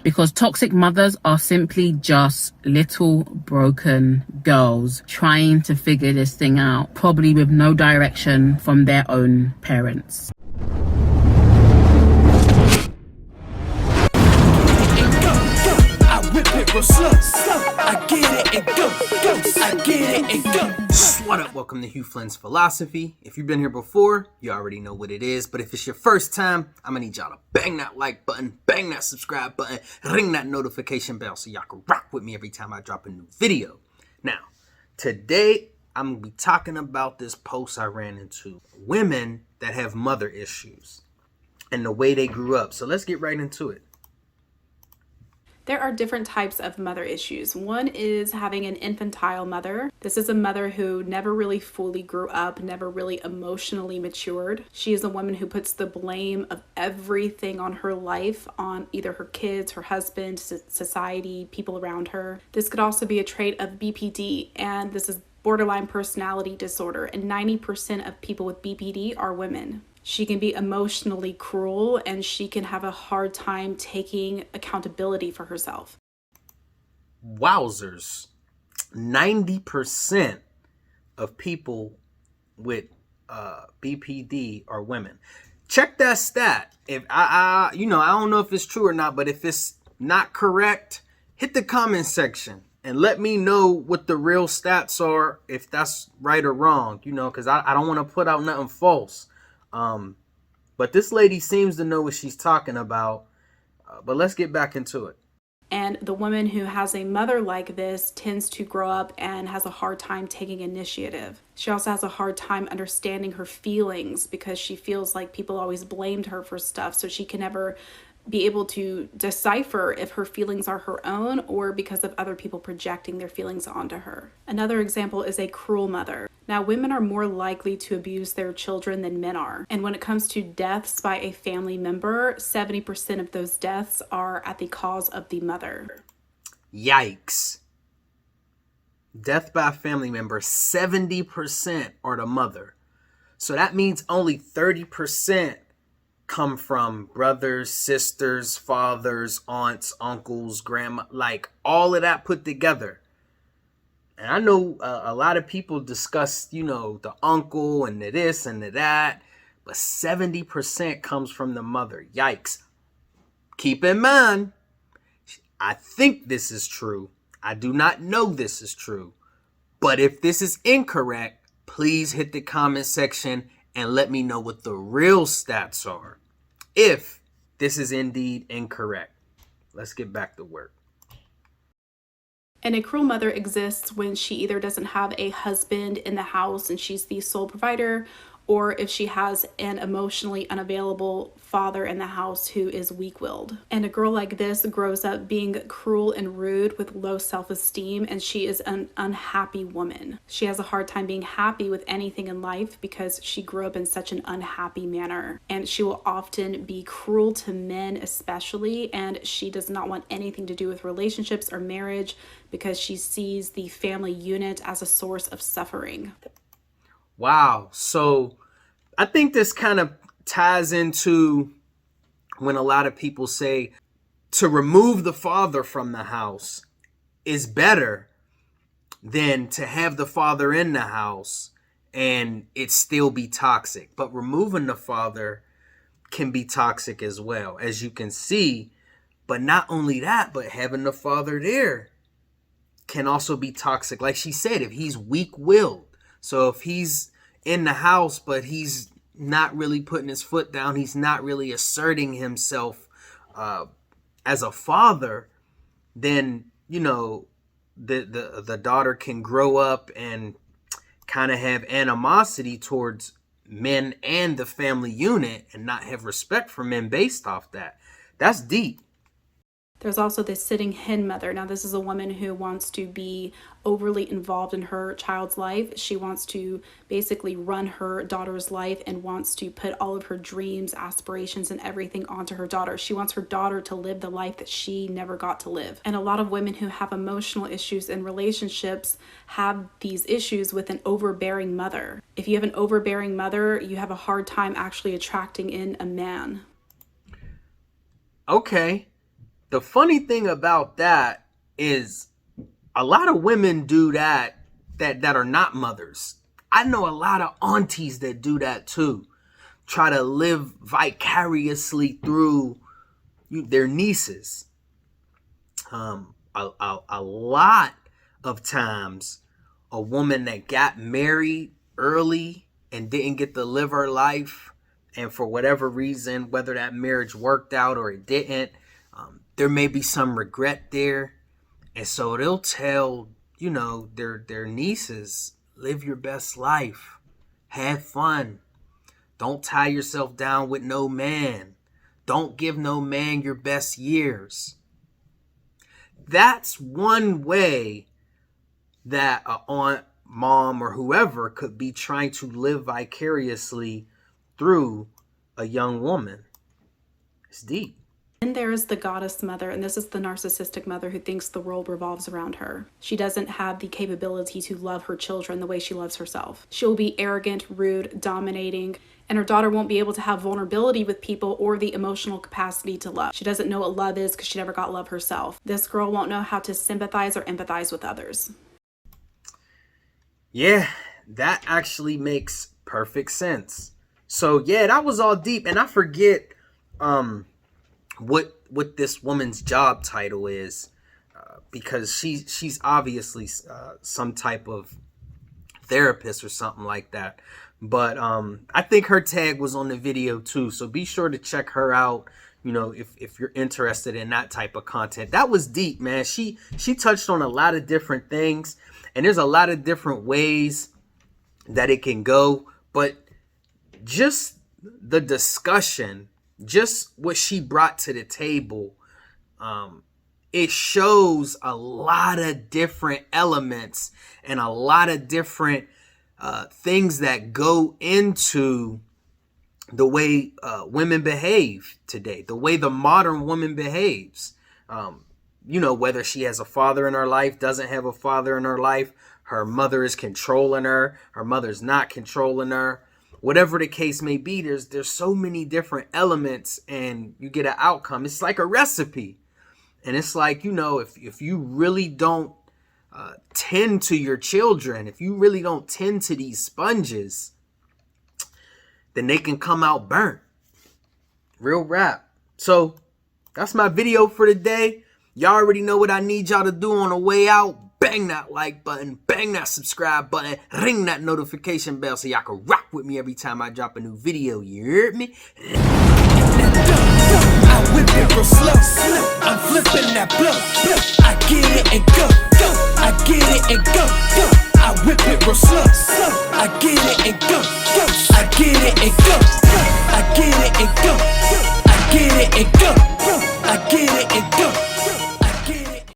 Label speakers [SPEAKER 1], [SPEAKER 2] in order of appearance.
[SPEAKER 1] because toxic mothers are simply just little broken girls trying to figure this thing out, probably with no direction from their own parents.
[SPEAKER 2] What up? Welcome to Hugh Flynt's Philosophy. If you've been here before, you already know what it is. But if it's your first time, I'm gonna need y'all to bang that like button, bang that subscribe button, ring that notification bell so y'all can rock with me every time I drop a new video. Now, today I'm gonna be talking about this post I ran into. Women that have mother issues and the way they grew up. So let's get right into it.
[SPEAKER 3] There are different types of mother issues. One is having an infantile mother. This is a mother who never really fully grew up, never really emotionally matured. She is a woman who puts the blame of everything on her life on either her kids, her husband, society, people around her. This could also be a trait of BPD, and this is borderline personality disorder, and 90% of people with BPD are women. She can be emotionally cruel, and she can have a hard time taking accountability for herself.
[SPEAKER 2] Wowzers. 90% of people with BPD are women. Check that stat. If I don't know if it's true or not, but if it's not correct, hit the comment section and let me know what the real stats are, if that's right or wrong, because I don't want to put out nothing false. But this lady seems to know what she's talking about. But let's get back into it.
[SPEAKER 3] And the woman who has a mother like this tends to grow up and has a hard time taking initiative. She also has a hard time understanding her feelings because she feels like people always blamed her for stuff. So she can never be able to decipher if her feelings are her own or because of other people projecting their feelings onto her. Another example is a cruel mother. Now, women are more likely to abuse their children than men are. And when it comes to deaths by a family member, 70% of those deaths are at the cause of the mother.
[SPEAKER 2] Yikes. Death by a family member, 70% are the mother. So that means only 30% come from brothers, sisters, fathers, aunts, uncles, grandma, like all of that put together. And I know a lot of people discuss, the uncle and the this and the that, but 70% comes from the mother. Yikes. Keep in mind, I think this is true. I do not know this is true. But if this is incorrect, please hit the comment section and let me know what the real stats are, if this is indeed incorrect. Let's get back to work.
[SPEAKER 3] And a cruel mother exists when she either doesn't have a husband in the house and she's the sole provider, or if she has an emotionally unavailable father in the house who is weak-willed. And a girl like this grows up being cruel and rude with low self-esteem, and she is an unhappy woman. She has a hard time being happy with anything in life because she grew up in such an unhappy manner. And she will often be cruel to men especially, and she does not want anything to do with relationships or marriage because she sees the family unit as a source of suffering.
[SPEAKER 2] Wow. So I think this kind of ties into when a lot of people say to remove the father from the house is better than to have the father in the house and it still be toxic. But removing the father can be toxic as well, as you can see. But not only that, but having the father there can also be toxic. Like she said, if he's weak-willed. So if he's in the house, but he's not really putting his foot down, he's not really asserting himself as a father, then, the daughter can grow up and kind of have animosity towards men and the family unit and not have respect for men based off that. That's deep.
[SPEAKER 3] There's also the sitting hen mother. Now, this is a woman who wants to be overly involved in her child's life. She wants to basically run her daughter's life and wants to put all of her dreams, aspirations, and everything onto her daughter. She wants her daughter to live the life that she never got to live. And a lot of women who have emotional issues in relationships have these issues with an overbearing mother. If you have an overbearing mother, you have a hard time actually attracting in a man.
[SPEAKER 2] Okay. The funny thing about that is a lot of women do that are not mothers. I know a lot of aunties that do that too. Try to live vicariously through their nieces. A lot of times, a woman that got married early and didn't get to live her life, and for whatever reason, whether that marriage worked out or it didn't, there may be some regret there. And so they'll tell, their nieces, live your best life. Have fun. Don't tie yourself down with no man. Don't give no man your best years. That's one way that an aunt, mom, or whoever could be trying to live vicariously through a young woman. It's deep.
[SPEAKER 3] And there is the goddess mother, and this is the narcissistic mother who thinks the world revolves around her. She doesn't have the capability to love her children the way she loves herself. She'll be arrogant, rude, dominating, and her daughter won't be able to have vulnerability with people or the emotional capacity to love. She doesn't know what love is because she never got love herself. This girl won't know how to sympathize or empathize with others.
[SPEAKER 2] Yeah, that actually makes perfect sense. So yeah, that was all deep, and I forget what this woman's job title is, because she's obviously some type of therapist or something like that. But I think her tag was on the video too, so be sure to check her out, if you're interested in that type of content. That was deep, man. She touched on a lot of different things, and there's a lot of different ways that it can go, but just the discussion, just what she brought to the table, it shows a lot of different elements and a lot of different things that go into the way women behave today, the way the modern woman behaves. Whether she has a father in her life, doesn't have a father in her life, her mother is controlling her mother's not controlling her. Whatever the case may be, there's so many different elements, and you get an outcome. It's like a recipe. And it's like, if you really don't tend to your children, if you really don't tend to these sponges, then they can come out burnt. Real rap. So that's my video for today. Y'all already know what I need y'all to do on the way out. Bang that like button, bang that subscribe button, ring that notification bell so y'all can rock with me every time I drop a new video. You heard me?
[SPEAKER 4] I whip it real slow. I'm flipping that blow. I get it and go. I get it and go. I whip it real slow. I get it and go. I get it and go. I get it and go. I get it and go. I get it and go.